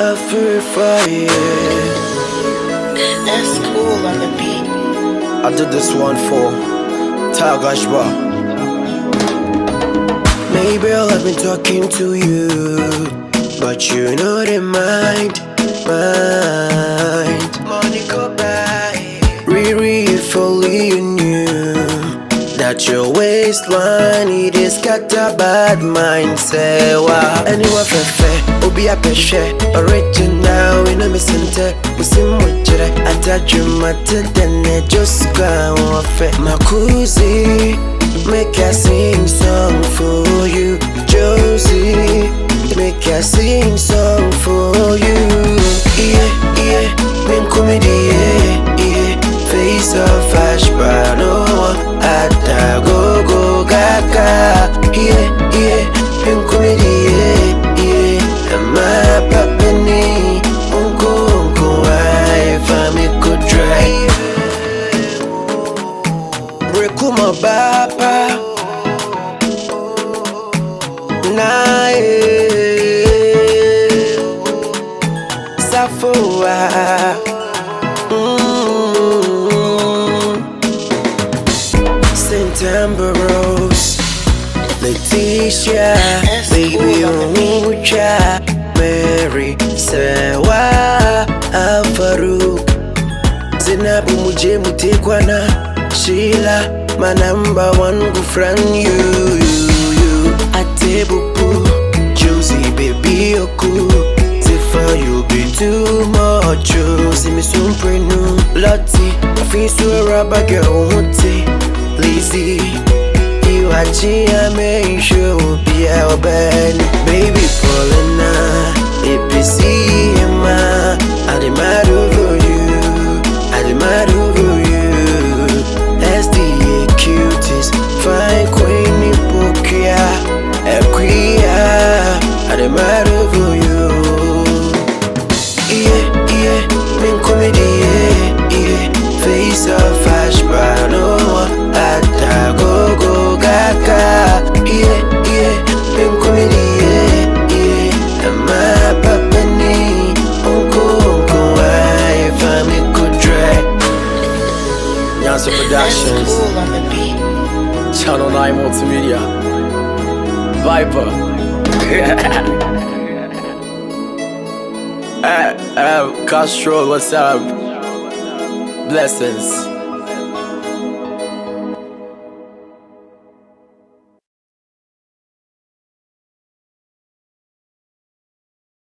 a free fire. That's cool on the beat. I did this one for Ashba. Maybe I've been talking to you, but you know they mind. Monica, Riri, if only you knew that your waistline, it has got a bad mindset. Wow. Anyone fefe, obi a peshe, original in a misente. Usimujere, ataju mate dene just go off. Makuzi, make I sing song for you. Josie, make I sing song for you. Yeah, yeah, min comedy, yeah. Face of Ashba, no Ata go gaga. Yeah, min comedy, yeah. And my papini, unko, if I me could try. Rekuma baba, na Safoa. September Rose, Leticia, baby Ucha, Mary, Sewa, Alfarouk, Zinabu Muje Mutekwana, Sheila, my number one good friend, you, Atebupu, Josie, baby Oku, Tifa, you be too much, Josie, me soon prenu, Lottie, I feel so rubber girl, Lizzy, you are Gia, make sure be our band. Baby, Paulina, APC, Emma, I demand over you, I demand over you. SDA cuties, fine queen, Ipokia, Equia, I demand over you. Yeah, min comedy, yeah. Face of Ashba, no. Ata go gaga. Yeah, min comedy, yeah. And my papini, unko, if I me could try. Nyansa Productions. That's cool on the beat. Channel 9 Multimedia. Viper. Castro, what's up? Blessings.